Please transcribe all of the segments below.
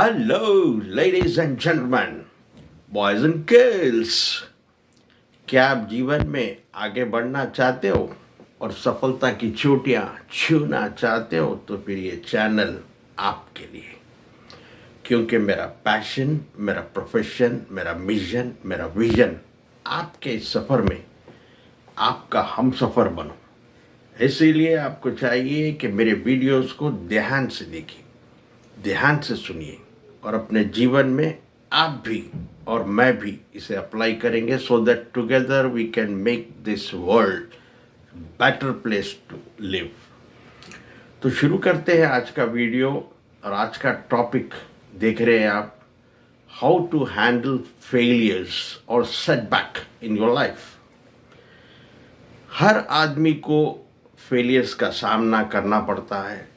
Hello ladies and gentleman, boys and girls. क्या आप जीवन में आगे बढ़ना चाहते हो और सफलता की चोटियां छूना चाहते हो तो फिर ये चैनल आपके लिए। क्योंकि मेरा पैशन, मेरा प्रोफेशन, मेरा मिशन, मेरा विजन आपके इस सफ़र में आपका हम सफ़र बनो। इसीलिए आपको चाहिए कि मेरे वीडियोस को ध्यान से देखिए, ध्यान से सुनिए और अपने जीवन में आप भी और मैं भी इसे अप्लाई करेंगे, so that together we can make this world better place to live. तो शुरू करते हैं आज का वीडियो। और आज का टॉपिक देख रहे हैं आप, हाउ टू हैंडल फेलियर्स और सेटबैक इन योर लाइफ। हर आदमी को फेलियर्स का सामना करना पड़ता है,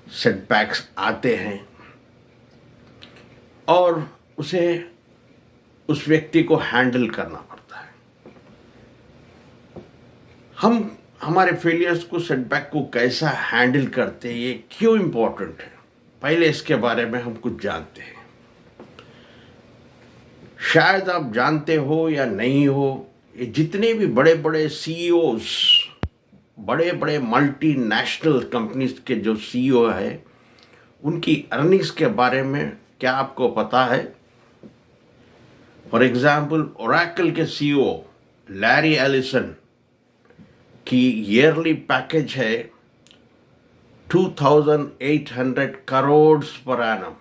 सेटबैक्स आते हैं और उसे उस व्यक्ति को हैंडल करना पड़ता है। हम हमारे फेलियर्स को, सेटबैक को कैसा हैंडल करते हैं, ये क्यों इम्पोर्टेंट है, पहले इसके बारे में हम कुछ जानते हैं। शायद आप जानते हो या नहीं हो, ये जितने भी बड़े बड़े सीईओज, बड़े बड़े मल्टीनेशनल कंपनीज के जो सीईओ है, उनकी अर्निंग्स के बारे में क्या आपको पता है? फॉर एग्जाम्पल, ओरेकल के सीईओ लैरी एलिसन की ईयरली पैकेज है 2800 करोड़ पर एनम।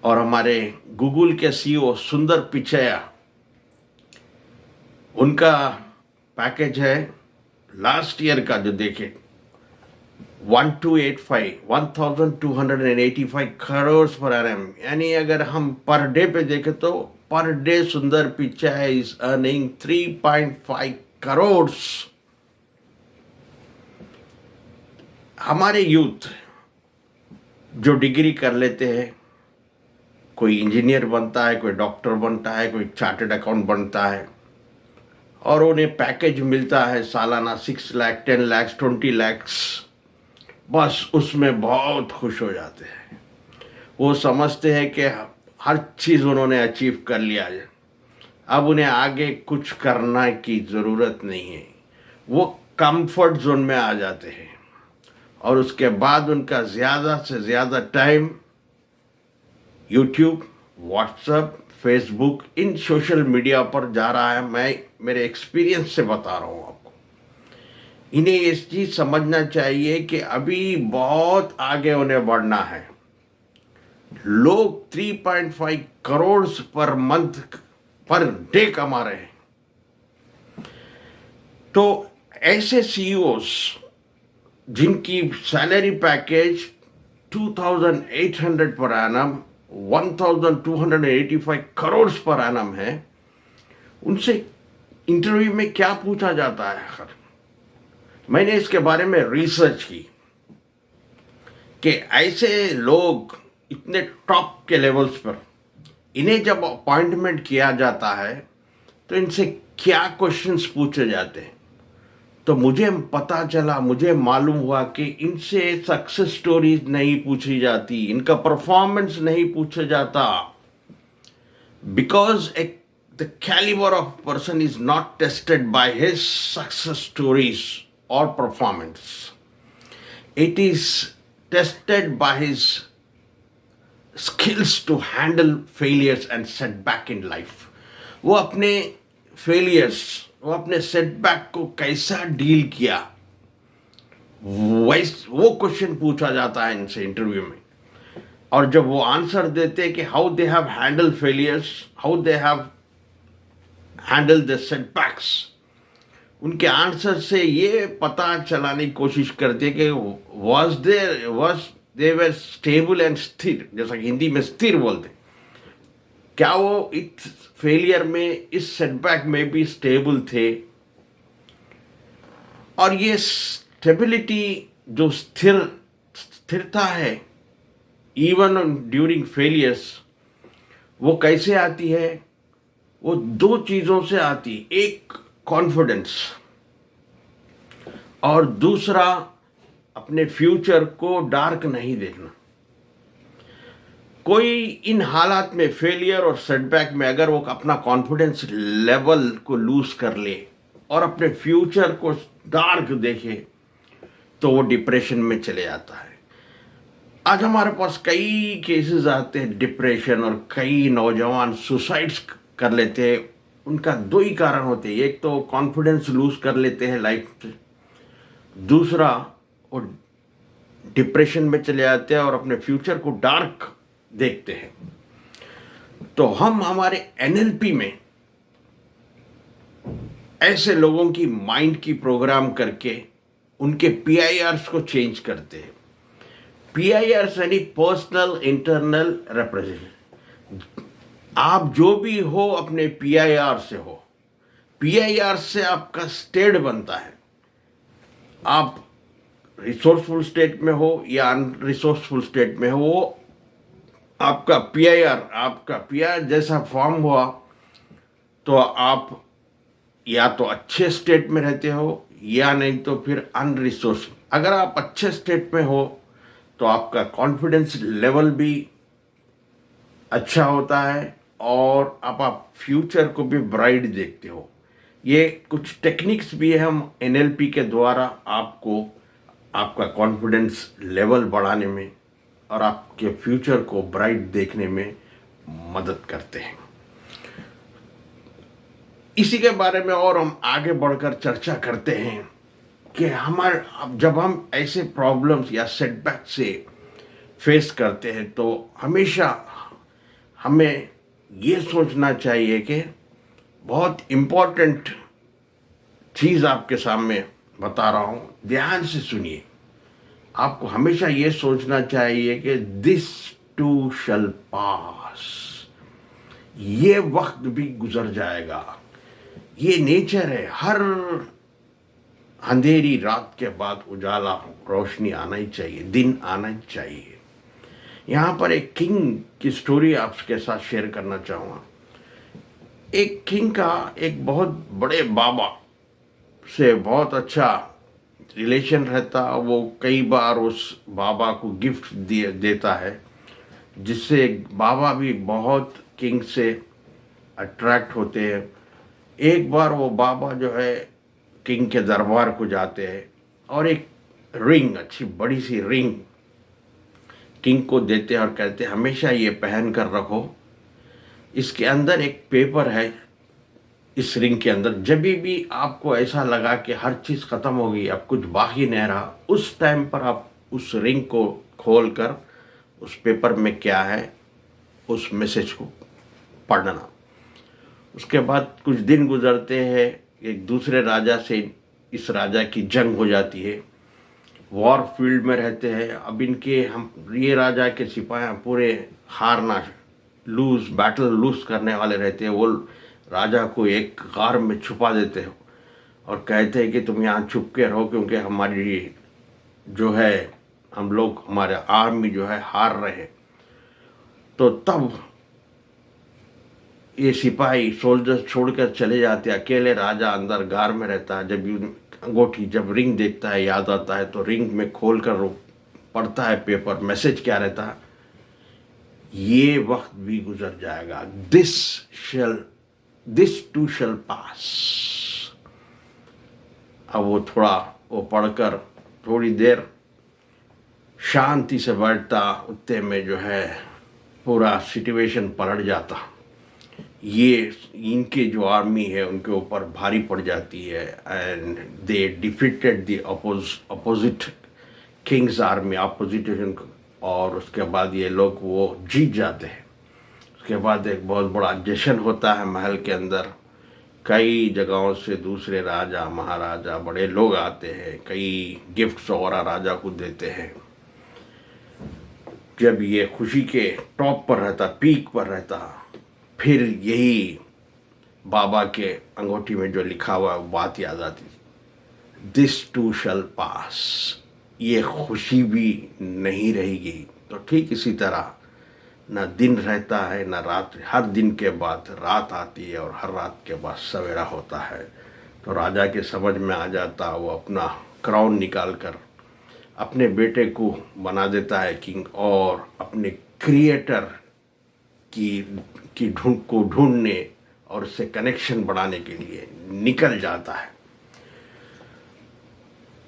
और हमारे गूगल के सीईओ सुंदर पिचैया, उनका पैकेज है लास्ट ईयर का जो देखे 1285 करोड़ पर एनम। यानी अगर हम पर डे पे देखें तो पर डे सुंदर पिचाई इज अर्निंग 3.5 करोड़। हमारे यूथ जो डिग्री कर लेते हैं, कोई इंजीनियर बनता है, कोई डॉक्टर बनता है, कोई चार्टर्ड अकाउंट बनता है, और उन्हें पैकेज मिलता है सालाना 6 लाख, 10 लाख, 20 लाख, बस उसमें बहुत खुश हो जाते हैं। वो समझते हैं कि हर चीज़ उन्होंने अचीव कर लिया है, अब उन्हें आगे कुछ करना की ज़रूरत नहीं है। वो कंफर्ट जोन में आ जाते हैं और उसके बाद उनका ज़्यादा से ज़्यादा टाइम यूट्यूब, व्हाट्सएप, फेसबुक, इन सोशल मीडिया पर जा रहा है। मैं मेरे एक्सपीरियंस से बता रहा हूँ आपको। इन्हें ये चीज़ समझना चाहिए कि अभी बहुत आगे उन्हें बढ़ना है। लोग 3.5 crore per month, per day कमा रहे हैं। तो ऐसे सीईओस जिनकी salary package 2800 per annum, 1285 crore per annum है, उनसे इंटरव्यू में क्या पूछा जाता है? मैंने इसके बारे में रिसर्च की कि ऐसे लोग इतने टॉप के लेवल्स पर, इन्हें जब अपॉइंटमेंट किया जाता है तो इनसे क्या क्वेश्चंस पूछे जाते हैं। तो मुझे पता चला, मुझे मालूम हुआ कि इनसे सक्सेस स्टोरीज नहीं पूछी जाती, इनका परफॉर्मेंस नहीं पूछा जाता, because the calibre of person is not tested by his success stories or performance. It is tested by his skills to handle failures and setback in life. वो अपने failures, वो अपने setback को कैसा डील किया, वो क्वेश्चन पूछा जाता है इनसे इंटरव्यू में। और जब वो आंसर देते कि how they have handle failures, how they have handle the setbacks, उनके आंसर से ये पता चलाने की कोशिश करते कि was they were stable and स्थिर, जैसा कि हिंदी में स्थिर बोलते, क्या वो इस फेलियर में, इस सेटबैक में भी स्टेबल थे। और ये स्टेबिलिटी, जो स्थिरता है इवन ड्यूरिंग फेलियर्स, वो कैसे आती है? वो दो चीज़ों से आती, एक कॉन्फिडेंस और दूसरा अपने फ्यूचर को डार्क नहीं देखना। कोई इन हालात में फेलियर और सेटबैक में अगर वो अपना कॉन्फिडेंस लेवल को लूज कर ले और अपने फ्यूचर को डार्क देखे तो वो डिप्रेशन में चले जाता है। आज हमारे पास कई केसेस आते हैं डिप्रेशन, और कई नौजवान सुसाइड्स कर लेते हैं। उनका दो ही कारण होते हैं, एक तो कॉन्फिडेंस लूज कर लेते हैं लाइफ से, दूसरा वो डिप्रेशन में चले जाते हैं और अपने फ्यूचर को डार्क देखते हैं। तो हम हमारे एनएलपी में ऐसे लोगों की माइंड की प्रोग्राम करके उनके पीआईआर्स को चेंज करते हैं। पीआईआर्स यानी पर्सनल इंटरनल रिप्रेजेंटेशन। आप जो भी हो अपने पीआईआर से हो। पीआईआर से आपका स्टेट बनता है। आप रिसोर्सफुल स्टेट में हो या अनरिसोर्सफुल स्टेट में हो, वो आपका पीआईआर जैसा फॉर्म हुआ तो आप या तो अच्छे स्टेट में रहते हो या नहीं तो फिर अनरिसोर्स। अगर आप अच्छे स्टेट में हो तो आपका कॉन्फिडेंस लेवल भी अच्छा होता है और आप फ्यूचर को भी ब्राइट देखते हो। ये कुछ टेक्निक्स भी है, हम एनएलपी के द्वारा आपको आपका कॉन्फिडेंस लेवल बढ़ाने में और आपके फ्यूचर को ब्राइट देखने में मदद करते हैं। इसी के बारे में और हम आगे बढ़कर चर्चा करते हैं कि जब हम ऐसे प्रॉब्लम्स या सेटबैक से फेस करते हैं तो हमेशा हमें ये सोचना चाहिए कि बहुत इम्पोर्टेंट चीज़ आपके सामने बता रहा हूँ, ध्यान से सुनिए। आपको हमेशा ये सोचना चाहिए कि दिस टू शैल पास, ये वक्त भी गुजर जाएगा। ये नेचर है, हर अंधेरी रात के बाद उजाला रोशनी आना ही चाहिए, दिन आना ही चाहिए। यहाँ पर एक किंग की स्टोरी आपके साथ शेयर करना चाहूँगा। एक किंग का एक बहुत बड़े बाबा से बहुत अच्छा रिलेशन रहता। वो कई बार उस बाबा को गिफ्ट देता है, जिससे बाबा भी बहुत किंग से अट्रैक्ट होते हैं। एक बार वो बाबा जो है किंग के दरबार को जाते हैं और एक रिंग, अच्छी बड़ी सी रिंग किंग को देते हैं और कहते हैं हमेशा ये पहन कर रखो। इसके अंदर एक पेपर है, इस रिंग के अंदर जब भी आपको ऐसा लगा कि हर चीज़ ख़त्म हो गई, अब कुछ बाकी नहीं रहा, उस टाइम पर आप उस रिंग को खोल कर उस पेपर में क्या है उस मैसेज को पढ़ना। उसके बाद कुछ दिन गुजरते हैं, एक दूसरे राजा से इस राजा की जंग हो जाती है। वॉर फील्ड में रहते हैं। अब ये राजा के सिपाही पूरे हारना, बैटल लूज करने वाले रहते हैं। वो राजा को एक गार में छुपा देते हो और कहते हैं कि तुम यहाँ छुप के रहो, क्योंकि हमारी जो है हमारे आर्मी जो है हार रहे हैं। तो तब ये सिपाही सोल्जर्स छोड़कर चले जाते हैं, अकेले राजा अंदर गार में रहता है। जब रिंग देखता है याद आता है, तो रिंग में खोल कर पढ़ता है पेपर, मैसेज क्या रहता है, ये वक्त भी गुजर जाएगा, दिस टू शैल पास। अब वो पढ़कर थोड़ी देर शांति से बैठता, उतने में जो है पूरा सिचुएशन पलट जाता। ये इनके जो आर्मी है उनके ऊपर भारी पड़ जाती है and they defeated the opposite Kings army, opposition. और उसके बाद ये लोग वो जीत जाते हैं। उसके बाद एक बहुत बड़ा जश्न होता है महल के अंदर। कई जगहों से दूसरे राजा महाराजा बड़े लोग आते हैं, कई गिफ्ट्स वगैरह राजा को देते हैं। जब ये खुशी के टॉप पर रहता, पीक पर रहता, फिर यही बाबा के अंगूठी में जो लिखा हुआ है बात याद आती, दिस टू शैल पास। ये खुशी भी नहीं रहेगी। तो ठीक इसी तरह न दिन रहता है न रात, हर दिन के बाद रात आती है और हर रात के बाद सवेरा होता है। तो राजा के समझ में आ जाता, वो अपना क्राउन निकाल कर अपने बेटे को बना देता है किंग, और अपने क्रिएटर की ढूंढने और उससे कनेक्शन बढ़ाने के लिए निकल जाता है।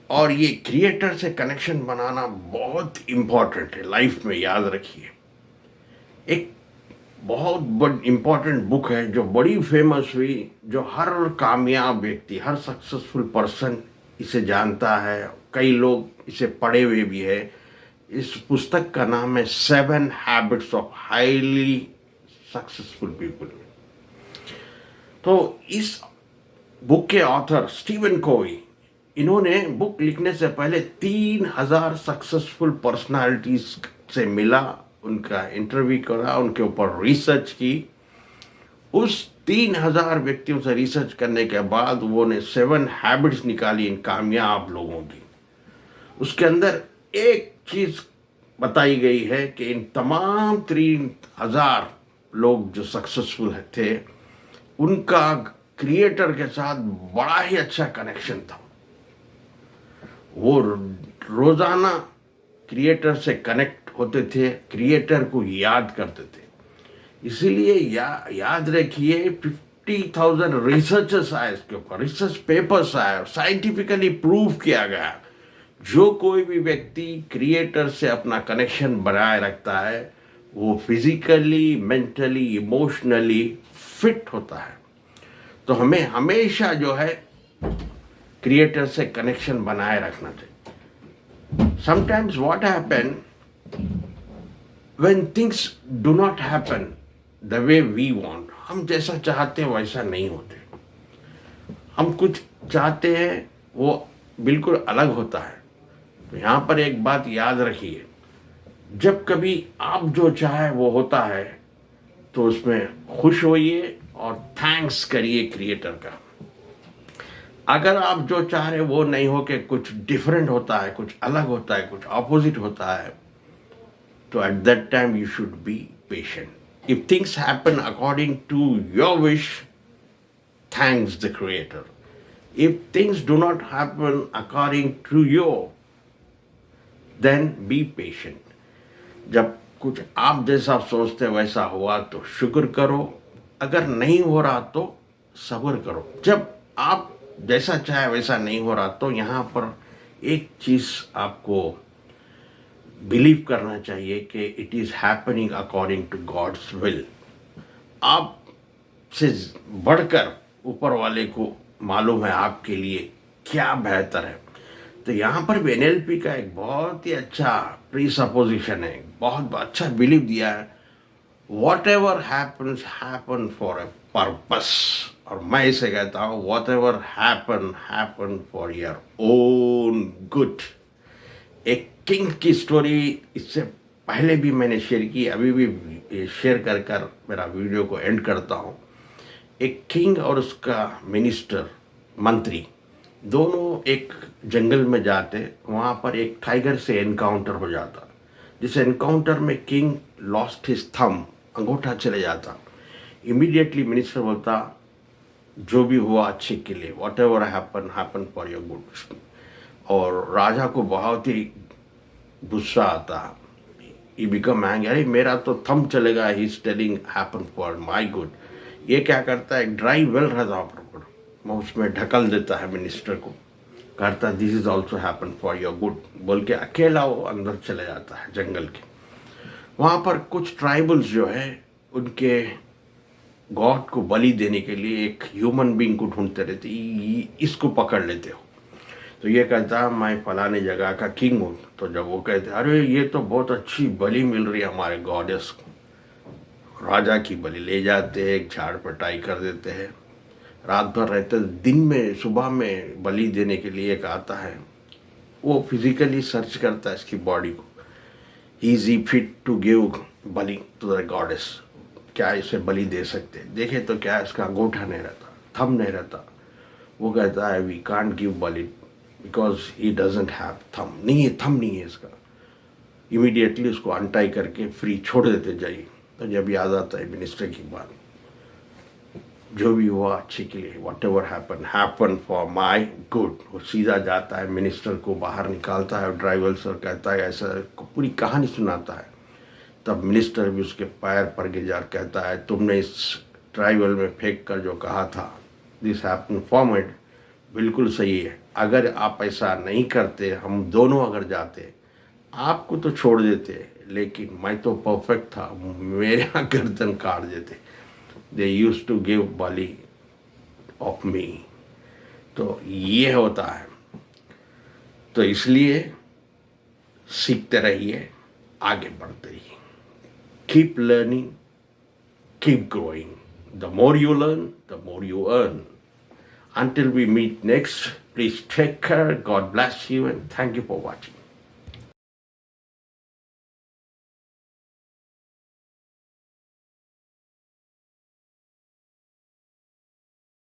और ये क्रिएटर से कनेक्शन बनाना बहुत इम्पॉर्टेंट है लाइफ में, याद रखिए। एक बहुत बड़ी इम्पॉर्टेंट बुक है जो बड़ी फेमस हुई, जो हर कामयाब व्यक्ति, हर सक्सेसफुल पर्सन इसे जानता है, कई लोग इसे पढ़े हुए भी है। इस पुस्तक का नाम है 7 habits of highly successful people. तो इस बुक के ऑथर स्टीवन कोवी, इन्होंने बुक लिखने से पहले 3000 सक्सेसफुल पर्सनालिटीज से मिला, उनका इंटरव्यू करा, उनके ऊपर रिसर्च की। उस 3000 व्यक्तियों से रिसर्च करने के बाद वो ने 7 हैबिट्स निकाली इन कामयाब लोगों की। उसके अंदर एक चीज बताई गई है कि इन तमाम 3000 लोग जो सक्सेसफुल थे, उनका क्रिएटर के साथ बड़ा ही अच्छा कनेक्शन था। वो रोजाना क्रिएटर से कनेक्ट होते थे, क्रिएटर को याद करते थे। इसीलिए याद रखिए, 50,000 रिसर्चर्स आए इसके ऊपर, रिसर्च पेपर्स आए, साइंटिफिकली प्रूव किया गया जो कोई भी व्यक्ति क्रिएटर से अपना कनेक्शन बनाए रखता है वो फिजिकली, मेंटली, इमोशनली फिट होता है। तो हमें हमेशा जो है क्रिएटर से कनेक्शन बनाए रखना चाहिए। Sometimes what happen when things do not happen the way we want, हम जैसा चाहते हैं वैसा नहीं होते। हम कुछ चाहते हैं वो बिल्कुल अलग होता है। तो यहाँ पर एक बात याद रखिए, जब कभी आप जो चाहे वो होता है तो उसमें खुश होइए और थैंक्स करिए क्रिएटर का। अगर आप जो चाह रहे वो नहीं हो के कुछ डिफरेंट होता है, कुछ अलग होता है, कुछ ऑपोजिट होता है, तो at that time you should be patient. If things happen according to your wish, thanks the creator. If things do not happen according to your, then be patient. जब कुछ आप जैसा सोचते वैसा हुआ तो शुक्र करो, अगर नहीं हो रहा तो सब्र करो। जब आप जैसा चाहे वैसा नहीं हो रहा तो यहाँ पर एक चीज़ आपको बिलीव करना चाहिए कि it is happening according to God's will. आप से बढ़कर ऊपर वाले को मालूम है आपके लिए क्या बेहतर है। तो यहाँ पर भी NLP का एक बहुत ही अच्छा प्री सपोजिशन है, बहुत अच्छा बिलीव दिया है, what ever happens happen for a purpose. और मैं इसे कहता हूँ what ever happen happen for your own good. एक किंग की स्टोरी इससे पहले भी मैंने शेयर की, अभी भी शेयर कर कर मेरा वीडियो को एंड करता हूँ। एक किंग और उसका मिनिस्टर, मंत्री, दोनों एक जंगल में जाते। वहाँ पर एक टाइगर से एनकाउंटर हो जाता, जिस एनकाउंटर में किंग लॉस्ट हिज थंब, अंगूठा चले जाता। इमीडिएटली मिनिस्टर बोलता जो भी हुआ अच्छे के लिए, what ever happen happen for your good. और राजा को बहुत ही गुस्सा आता, ही बिकम एंग्री, अरे मेरा तो थंब चलेगा, he is telling happen for my good. ये क्या करता है, एक ड्राई वेल रहता पर मैं उसमें ढकल देता है मिनिस्टर को, कहता this is also happen for your good बोल के अकेला वो अंदर चले जाता है जंगल के। वहाँ पर कुछ ट्राइबल्स जो है उनके गॉड को बलि देने के लिए एक ह्यूमन बींग को ढूंढते रहते, इसको पकड़ लेते हो। तो ये कहता मैं फलाने जगह का किंग हूँ। तो जब वो कहते अरे ये तो बहुत अच्छी बलि मिल रही है हमारे गॉडेस को, राजा की बलि ले जाते हैं, एक झाड़ पटाई कर देते हैं, रात भर रहते। दिन में सुबह में बलि देने के लिए एक आता है, वो फिजिकली सर्च करता है इसकी बॉडी को, is he fit to give बलि टू द गॉडेस, क्या इसे बलि दे सकते हैं। देखे तो क्या इसका अंगूठा नहीं रहता, थंब नहीं रहता। वो कहता है वी कांट गिव बलि because he doesn't have thumb, नहीं है, थंब नहीं है इसका। इमीडिएटली उसको अनटाई करके फ्री छोड़ देते जाइए। तो जब याद आता है मिनिस्टर की बात, जो भी हुआ अच्छे के लिए, what ever happen happen for my good. वो सीधा जाता है मिनिस्टर को बाहर निकालता है, ड्राइवर सर कहता है ऐसा, पूरी कहानी सुनाता है। तब मिनिस्टर भी उसके पैर पर गिर जा कहता है तुमने इस ट्राइबल में फेंक कर जो कहा था, दिस हैपन फॉर्मेट, बिल्कुल सही है। अगर आप ऐसा नहीं करते, हम दोनों अगर जाते, आपको तो छोड़ देते, लेकिन मैं तो परफेक्ट था, मेरा गर्दन काट देते। They used to give bali of me. तो ये होता है। तो इसलिए सीखते रहिए, आगे बढ़ते रहिए। Keep learning, keep growing. The more you learn, the more you earn. Until we meet next, please take care. God bless you and thank you for watching.